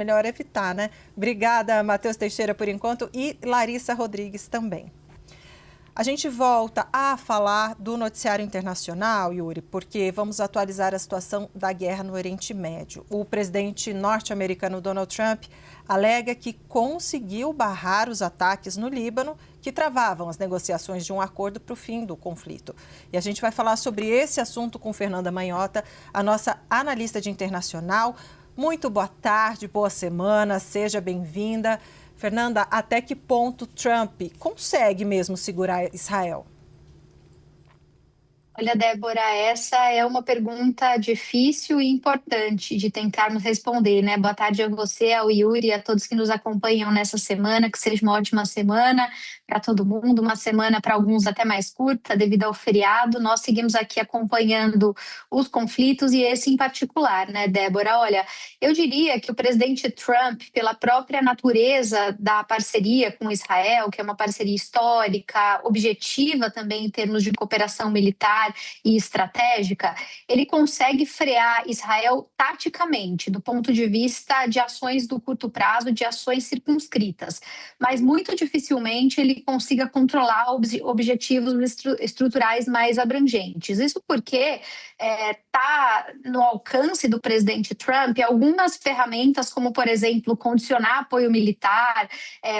Melhor evitar, né? Obrigada, Matheus Teixeira, por enquanto, e Larissa Rodrigues também. A gente volta a falar do noticiário internacional, Yuri, porque vamos atualizar a situação da guerra no Oriente Médio. O presidente norte-americano Donald Trump alega que conseguiu barrar os ataques no Líbano que travavam as negociações de um acordo para o fim do conflito. E a gente vai falar sobre esse assunto com Fernanda Manhota, a nossa analista de internacional. Muito boa tarde, boa semana, seja bem-vinda. Fernanda, até que ponto Trump consegue mesmo segurar Israel? Olha, Débora, essa é uma pergunta difícil e importante de tentarmos responder, né? Boa tarde a você, ao Yuri e a todos que nos acompanham nessa semana, que seja uma ótima semana para todo mundo, uma semana para alguns até mais curta, devido ao feriado. Nós seguimos aqui acompanhando os conflitos e esse em particular, né, Débora? Olha, eu diria que o presidente Trump, pela própria natureza da parceria com Israel, que é uma parceria histórica, objetiva também em termos de cooperação militar e estratégica, ele consegue frear Israel taticamente, do ponto de vista de ações do curto prazo, de ações circunscritas, mas muito dificilmente ele consiga controlar objetivos estruturais mais abrangentes. Isso porque está no alcance do presidente Trump algumas ferramentas, como, por exemplo, condicionar apoio militar,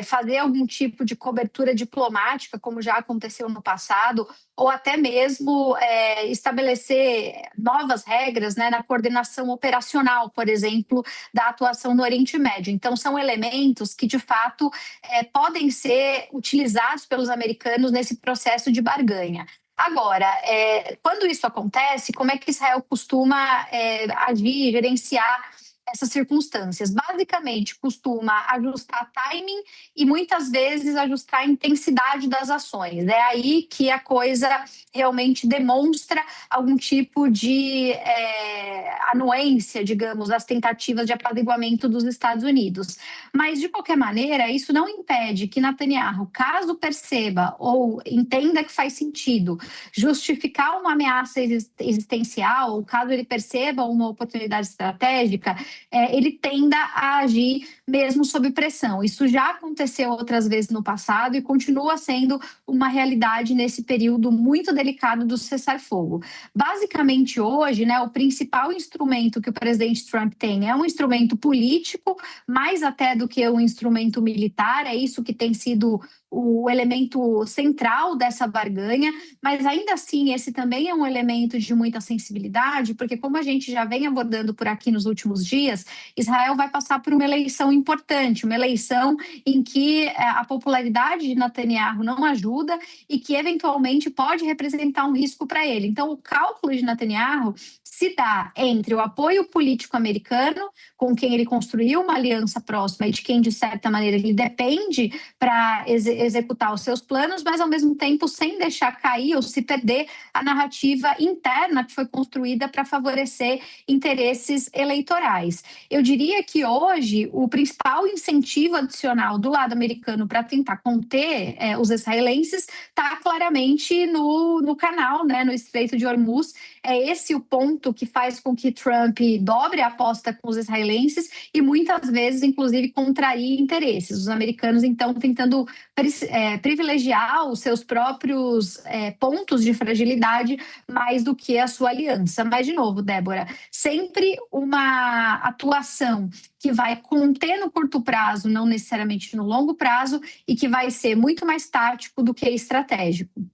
fazer algum tipo de cobertura diplomática, como já aconteceu no passado, ou até mesmo estabelecer novas regras, né, na coordenação operacional, por exemplo, da atuação no Oriente Médio. Então, são elementos que, de fato, podem ser utilizados pelos americanos nesse processo de barganha. Agora, quando isso acontece, como é que Israel costuma agir, gerenciar essas circunstâncias? Basicamente, costuma ajustar timing e muitas vezes ajustar a intensidade das ações. É aí que a coisa realmente demonstra algum tipo de anuência, digamos, das tentativas de apaziguamento dos Estados Unidos. Mas, de qualquer maneira, isso não impede que Netanyahu, caso perceba ou entenda que faz sentido justificar uma ameaça existencial, ou caso ele perceba uma oportunidade estratégica, ele tenda a agir mesmo sob pressão. Isso já aconteceu outras vezes no passado e continua sendo uma realidade nesse período muito delicado do cessar-fogo. Basicamente, hoje, né, o principal instrumento que o presidente Trump tem é um instrumento político, mais até do que um instrumento militar. É isso que tem sido o elemento central dessa barganha, mas ainda assim esse também é um elemento de muita sensibilidade, porque como a gente já vem abordando por aqui nos últimos dias, Israel vai passar por uma eleição importante, uma eleição em que a popularidade de Netanyahu não ajuda e que eventualmente pode representar um risco para ele. Então o cálculo de Netanyahu se dá entre o apoio político americano, com quem ele construiu uma aliança próxima e de quem, de certa maneira, ele depende para executar os seus planos, mas, ao mesmo tempo, sem deixar cair ou se perder a narrativa interna que foi construída para favorecer interesses eleitorais. Eu diria que, hoje, o principal incentivo adicional do lado americano para tentar conter os israelenses está claramente no canal, né, no Estreito de Hormuz. É esse o ponto que faz com que Trump dobre a aposta com os israelenses e muitas vezes, inclusive, contrarie interesses. Os americanos, então, tentando privilegiar os seus próprios pontos de fragilidade mais do que a sua aliança. Mas, de novo, Débora, sempre uma atuação que vai conter no curto prazo, não necessariamente no longo prazo, e que vai ser muito mais tático do que estratégico.